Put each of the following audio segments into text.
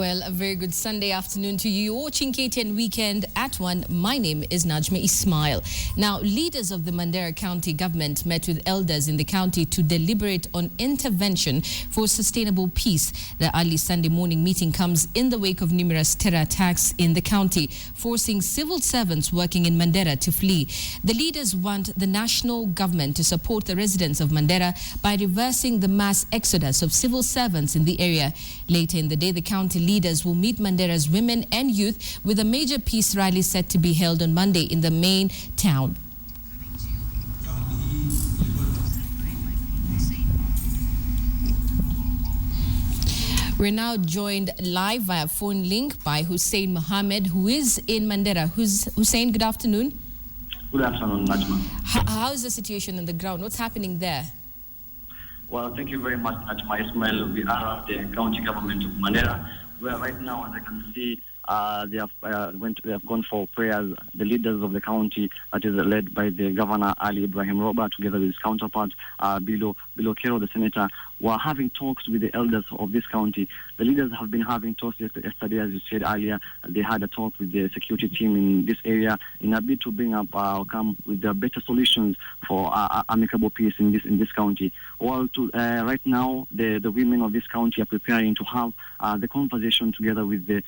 Well, a very good Sunday afternoon to you. You're watching KTN Weekend at 1. My name is Najma Ismail. Now, leaders of the Mandera County government met with elders in the county to deliberate on intervention for sustainable peace. The early Sunday morning meeting comes in the wake of numerous terror attacks in the county, forcing civil servants working in Mandera to flee. The leaders want the national government to support the residents of Mandera by reversing the mass exodus of civil servants in the area. Later in the day, the county leaders will meet Mandera's women and youth with a major peace rally set to be held on Monday in the main town. We're now joined live via phone link by Hussein Mohammed, who is in Mandera. Hussein, good afternoon. Good afternoon, Najma. How is the situation on the ground? What's happening there? Well, thank you very much, Najma Ismail. We are the county government of Mandera, where right now, as I can see, they have gone for prayers. The leaders of the county, that is led by the governor Ali Ibrahim Roba, together with his counterpart Bilo Kero, the senator, were having talks with the elders of this county. The leaders have been having talks yesterday, as you said earlier. They had a talk with the security team in this area in a bid to bring up come with the better solutions for amicable peace in this county. Well, right now, the women of this county are preparing to have the conversation together with the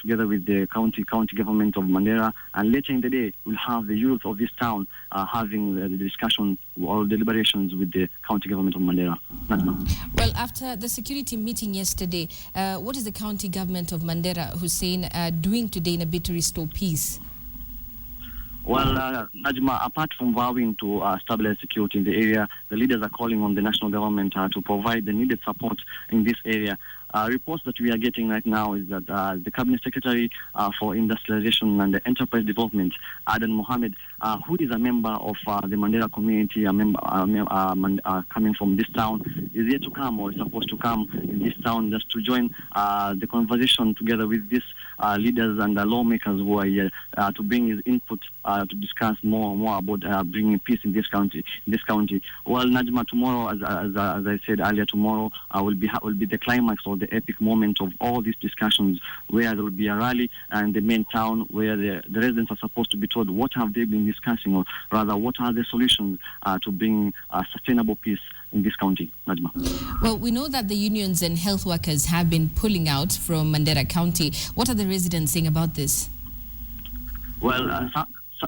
together with the county government of Mandera, and later in the day we'll have the youth of this town having the discussion or deliberations with the county government of Mandera. Well, after the security meeting yesterday, what is the county government of Mandera, Hussein, doing today in a bid to restore peace? Well, Najma, apart from vowing to stabilize security in the area, the leaders are calling on the national government to provide the needed support in this area. Reports that we are getting right now is that the Cabinet Secretary for Industrialization and Enterprise Development, Adan Mohammed, who is a member of the Mandera community, a member coming from this town, is yet to come, or is supposed to come in this town just to join the conversation together with these leaders and lawmakers who are here to bring his input to discuss more about bringing peace in this county. Well, Najma, tomorrow, as I said earlier, tomorrow will be the climax or the epic moment of all these discussions, where there will be a rally in the main town where the residents are supposed to be told what have they been discussing, or rather what are the solutions to bring sustainable peace in this county, Najma. Well, we know that the unions and health workers have been pulling out from Mandera County. What are the residents saying about this? Well,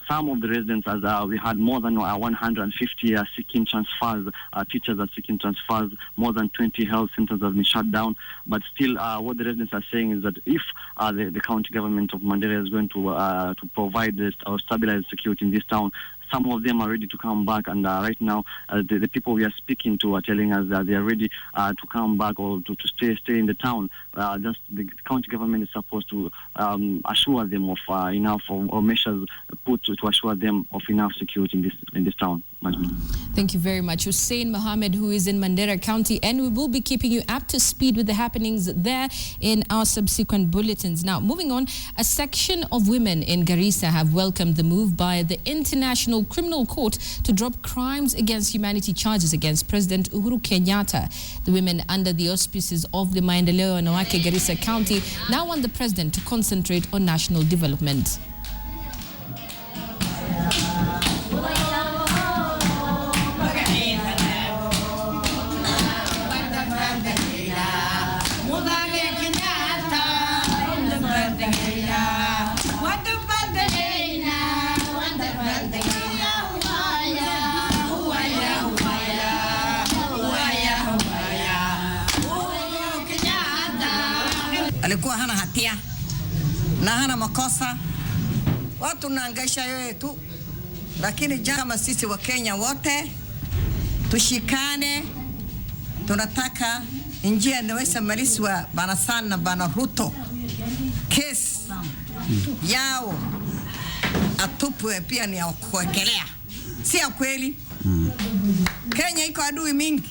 some of the residents, as we had more than 150 seeking transfers, teachers are seeking transfers, more than 20 health centers have been shut down. But still, what the residents are saying is that if the county government of Mandera is going to provide this or stabilize security in this town, some of them are ready to come back, and right now the people we are speaking to are telling us that they are ready to come back or to stay in the town. Just the county government is supposed to assure them of enough or measures put to assure them of enough security in this town. Thank you very much, Hussein Mohammed, who is in Mandera County, and we will be keeping you up to speed with the happenings there in our subsequent bulletins. Now, moving on, a section of women in GARISSA have welcomed the move by the International Criminal Court to drop crimes against humanity charges against President Uhuru Kenyatta. The women, under the auspices of the Maendeleo Wanawake GARISSA County, now want the president to concentrate on national development. Alikuwa hana hatia na hana makosa, watu naangaisha yeye tu, lakini kama sisi wa Kenya wote tushikane, tunataka njia inaweza maliswa bana sana bana Ruto kesi yao atupwe pia ni ya kuwekelea, si ya kweli. Kenya iko adui mingi,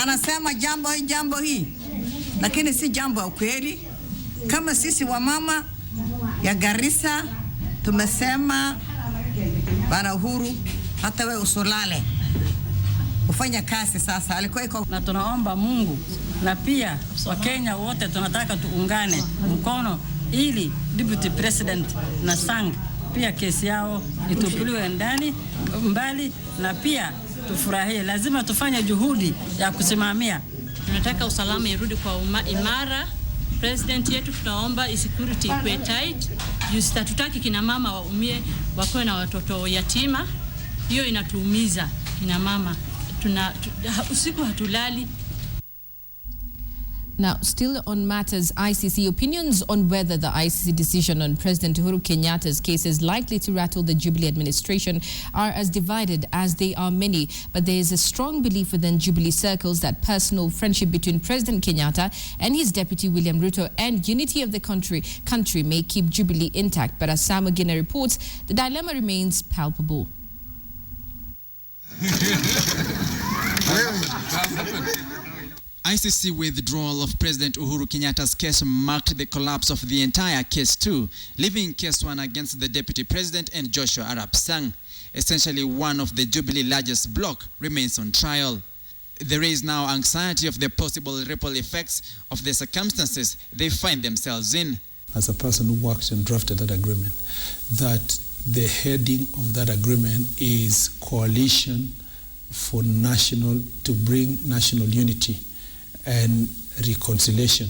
anasema jambo hii, lakini si jambo ya kweli. Kama sisi wa mama ya GARISSA tumesema bana Uhuru, hata wewe usolale kufanya kazi sasa. Alikuwa iko na tunaomba Mungu na pia Wakenya wote tunataka tuungane mkono ili Deputy President na Sang pia kesi yao itupiliwe mbali na pia tufurahie. Lazima tufanye juhudi ya kusimamia. Tunataka usalama irudi kwa imara. President yetu tunaomba security ikuwe tight. Hatutaki kina mama waumie, wakuwe na watoto yatima. Hiyo inatuumiza kina mama. Usiku hatulali. Now, still on matters ICC, opinions on whether the ICC decision on President Uhuru Kenyatta's case is likely to rattle the Jubilee administration are as divided as they are many. But there is a strong belief within Jubilee circles that personal friendship between President Kenyatta and his deputy William Ruto and unity of the country may keep Jubilee intact. But as Sam Ogina reports, the dilemma remains palpable. ICC withdrawal of President Uhuru Kenyatta's case marked the collapse of the entire case 2, leaving case 1 against the deputy president and Joshua Arap Sang. Essentially, one of the Jubilee largest bloc remains on trial. There is now anxiety of the possible ripple effects of the circumstances they find themselves in. As a person who worked and drafted that agreement, that the heading of that agreement is coalition for to bring national unity and reconciliation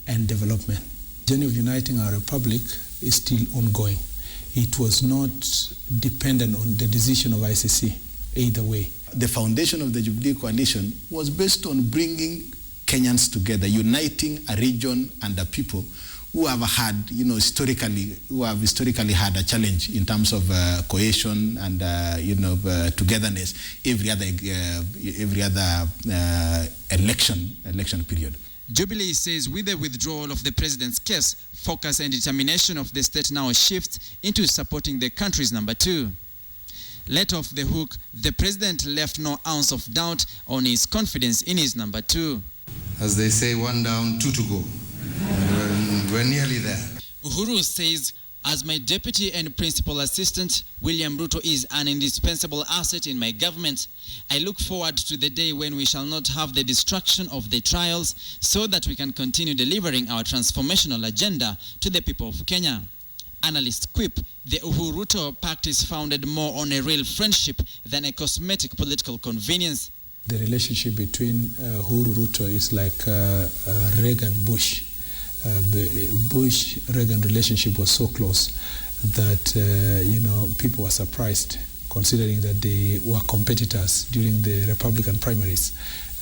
and development. The journey of uniting our republic is still ongoing. It was not dependent on the decision of ICC either way. The foundation of the Jubilee Coalition was based on bringing Kenyans together, uniting a region and a people who have had, historically had a challenge in terms of cohesion and, togetherness every other election period. Jubilee says with the withdrawal of the president's case, focus and determination of the state now shifts into supporting the country's number 2. Let off the hook, the president left no ounce of doubt on his confidence in his number 2. As they say, 1 down, 2 to go. We're nearly there. Uhuru says, as my deputy and principal assistant, William Ruto is an indispensable asset in my government. I look forward to the day when we shall not have the distraction of the trials so that we can continue delivering our transformational agenda to the people of Kenya. Analysts quip the Uhuru-Ruto pact is founded more on a real friendship than a cosmetic political convenience. The relationship between Uhuru-Ruto is like Reagan-Bush. Bush-Reagan relationship was so close that people were surprised, considering that they were competitors during the Republican primaries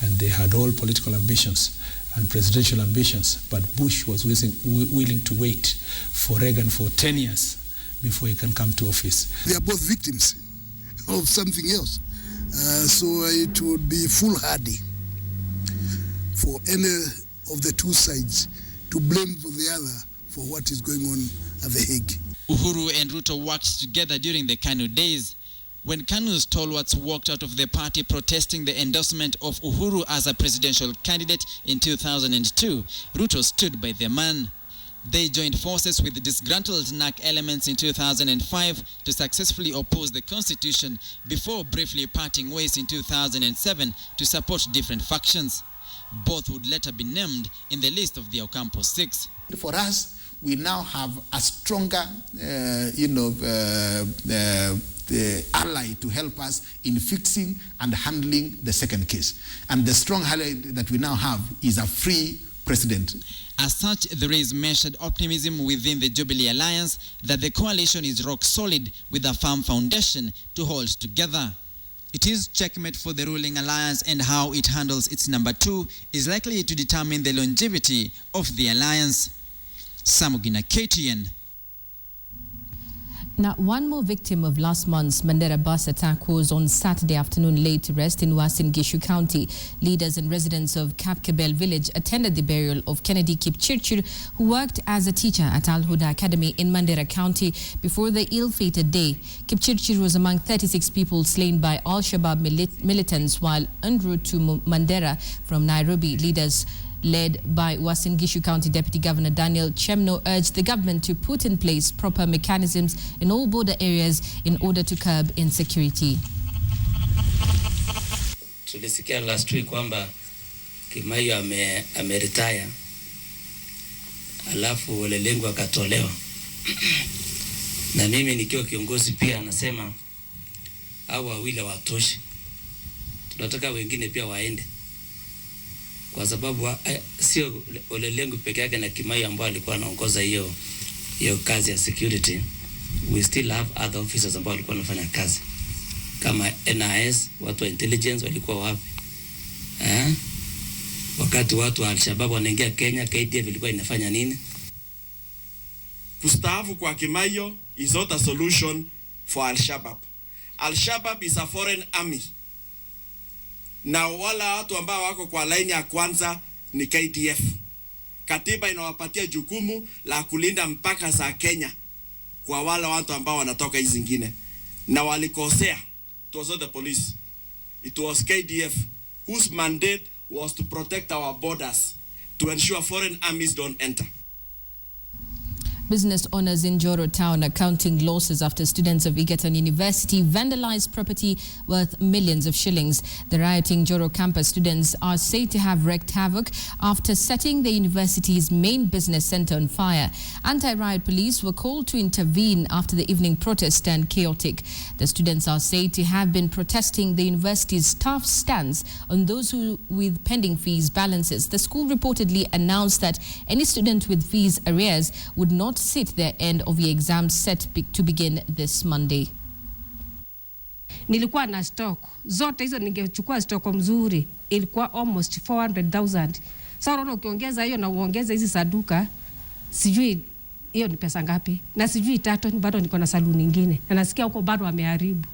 and they had all political ambitions and presidential ambitions, but Bush was willing to wait for Reagan for 10 years before he can come to office. They are both victims of something else, so it would be foolhardy for any of the two sides to blame the other for what is going on at The Hague. Uhuru and Ruto worked together during the KANU days. When KANU's stalwarts walked out of the party protesting the endorsement of Uhuru as a presidential candidate in 2002, Ruto stood by their man. They joined forces with the disgruntled NAC elements in 2005 to successfully oppose the constitution before briefly parting ways in 2007 to support different factions. Both would later be named in the list of the Ocampo 6. For us, we now have a stronger, ally to help us in fixing and handling the second case. And the strong ally that we now have is a free president. As such, there is measured optimism within the Jubilee Alliance that the coalition is rock solid with a firm foundation to hold together. It is checkmate for the ruling alliance, and how it handles its number 2 is likely to determine the longevity of the alliance. Samugina, KTN. Now, one more victim of last month's Mandera bus attack was on Saturday afternoon laid to rest in Uasin Gishu County. Leaders and residents of Kapkebel village attended the burial of Kennedy Kipchirchir, who worked as a teacher at Al Huda Academy in Mandera County before the ill-fated day. Kipchirchir was among 36 people slain by Al-Shabaab militants while en route to Mandera from Nairobi. Leaders led by Uasin Gishu County Deputy Governor Daniel Chemno urged the government to put in place proper mechanisms in all border areas in order to curb insecurity. tulisikia last week kwamba Kimaio ameretire, alafu Ole Lenku akatolewa. Na mimi nikiwa kiongozi pia nasema hao wawili watoshi. Tunataka wengine pia waende. Kwa sababu sio Ole Lenku peke yake na Kimaio ambao alikuwa anaongoza hiyo kazi ya security. We still have other officers ambao walikuwa wanafanya kazi. Kama NIS, watu wa intelligence walikuwa wapi? Wakati watu wa Al-Shabaab wanaingia Kenya, KTN ilikuwa inafanya nini? Kustaafu kwa Kimaio is not a solution for Al-Shabaab. Al-Shabaab is a foreign army. Na wala watu ambao wako kwa line ya kwanza ni KDF. Katiba inawapatia jukumu la kulinda mpaka za Kenya kwa wale watu ambao wanatoka hizi zingine. Na walikosea. It was not the police. It was KDF whose mandate was to protect our borders, to ensure foreign armies don't enter. Business owners in Joro town are counting losses after students of EGERTON University vandalized property worth millions of shillings. The rioting Joro campus students are said to have wreaked havoc after setting the university's main business center on fire. Anti-riot police were called to intervene after the evening protest turned chaotic. The students are said to have been protesting the university's tough stance on those who with pending fees balances. The school reportedly announced that any student with fees arrears would not sit their end of the exam set to begin this Monday. Nilikuwa na stock zote hizo, ningechukua stock mzuri ilikuwa almost 400,000. Sasa unaona ukiongeza hiyo na uongeze hizi saduka, sijui hiyo ni pesa ngapi, na sijui tatu bado niko na saluni nyingine na nasikia huko bado wameharibu.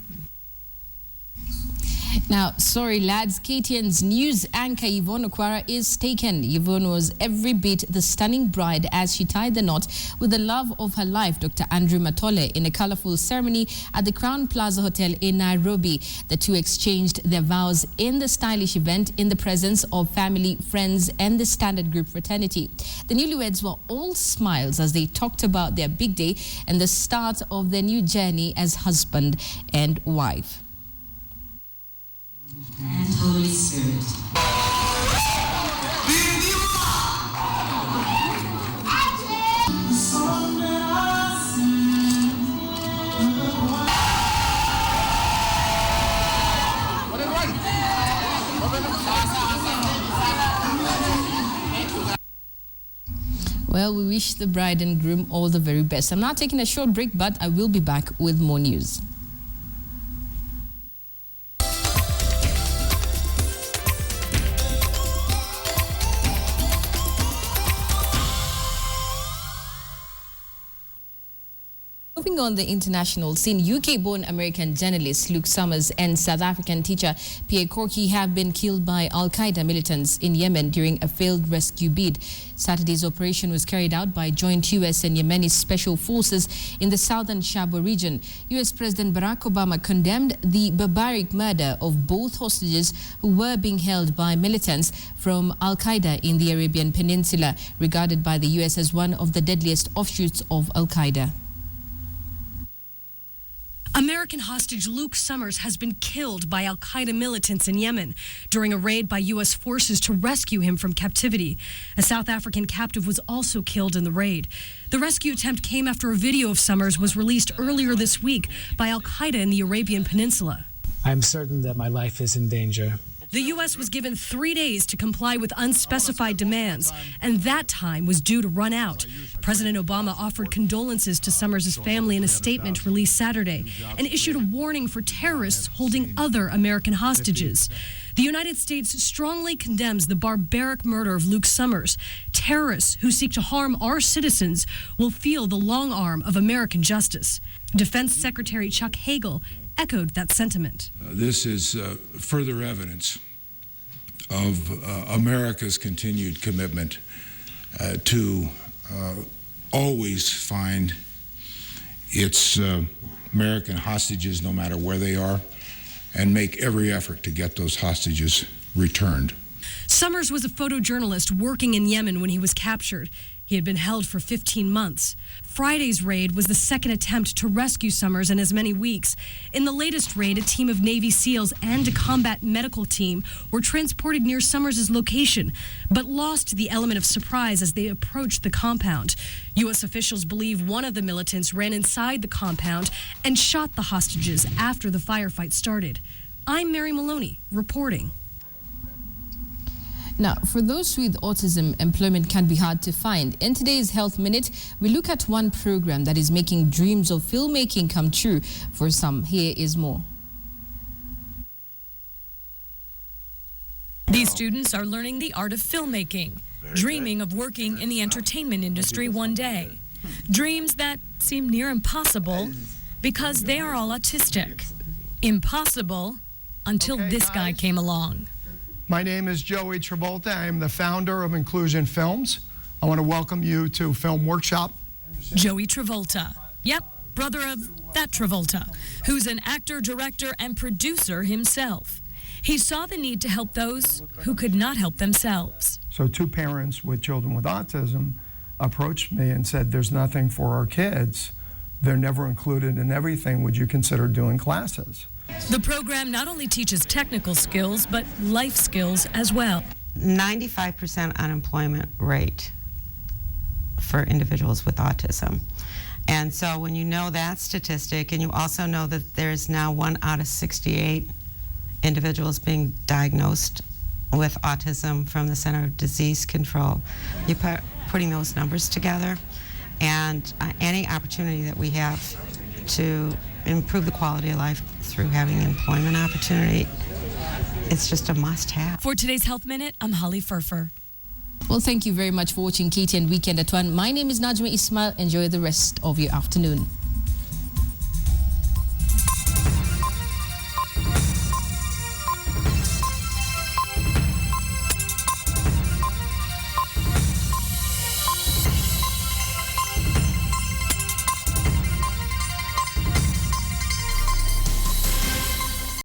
Now, sorry lads, KTN's news anchor Yvonne Okwara is taken. Yvonne was every bit the stunning bride as she tied the knot with the love of her life, Dr. Andrew Matole, in a colorful ceremony at the Crown Plaza Hotel in Nairobi. The two exchanged their vows in the stylish event in the presence of family, friends, and the Standard Group fraternity. The newlyweds were all smiles as they talked about their big day and the start of their new journey as husband and wife. And Holy Spirit. Well, we wish the bride and groom all the very best. I'm now taking a short break, but I will be back with more news. Moving on the international scene, UK-born American journalist Luke Summers and South African teacher Pierre Corky have been killed by Al-Qaeda militants in Yemen during a failed rescue bid. Saturday's operation was carried out by joint U.S. and Yemeni special forces in the southern Shabwa region. U.S. President Barack Obama condemned the barbaric murder of both hostages who were being held by militants from Al-Qaeda in the Arabian Peninsula, regarded by the U.S. as one of the deadliest offshoots of Al-Qaeda. American hostage Luke Summers has been killed by Al-Qaeda militants in Yemen during a raid by U.S. forces to rescue him from captivity. A South African captive was also killed in the raid. The rescue attempt came after a video of Summers was released earlier this week by Al-Qaeda in the Arabian Peninsula. I'm certain that my life is in danger. The U.S. was given 3 days to comply with unspecified demands, and that time was due to run out. President Obama offered condolences to Summers' family in a statement released Saturday and issued a warning for terrorists holding other American hostages. The United States strongly condemns the barbaric murder of Luke Summers. Terrorists who seek to harm our citizens will feel the long arm of American justice. Defense Secretary Chuck Hagel echoed that sentiment. This is further evidence of America's continued commitment to always find its American hostages, no matter where they are, and make every effort to get those hostages returned. Summers was a photojournalist working in Yemen when he was captured. He had been held for 15 months. Friday's raid was the second attempt to rescue Summers in as many weeks. In the latest raid, a team of Navy SEALs and a combat medical team were transported near Summers' location, but lost the element of surprise as they approached the compound. U.S. officials believe one of the militants ran inside the compound and shot the hostages after the firefight started. I'm Mary Maloney, reporting. Now, for those with autism, employment can be hard to find. In today's Health Minute, we look at one program that is making dreams of filmmaking come true for some. Here is more. These students are learning the art of filmmaking, dreaming of working in the entertainment industry one day. Dreams that seem near impossible because they are all autistic. Impossible until this guy came along. My name is Joey Travolta. I am the founder of Inclusion Films. I want to welcome you to Film Workshop. Joey Travolta. Yep, brother of that Travolta, who's an actor, director, and producer himself. He saw the need to help those who could not help themselves. So 2 parents with children with autism approached me and said, there's nothing for our kids. They're never included in everything. Would you consider doing classes? The program not only teaches technical skills, but life skills as well. 95% unemployment rate for individuals with autism. And so when you know that statistic, and you also know that there's now 1 out of 68 individuals being diagnosed with autism from the Center of Disease Control, you're putting those numbers together, and any opportunity that we have to improve the quality of life through having employment opportunity, it's just a must-have. For today's Health Minute, I'm Holly Furfer. Well, thank you very much for watching KTN Weekend at 1. My name is Najma Ismail. Enjoy the rest of your afternoon.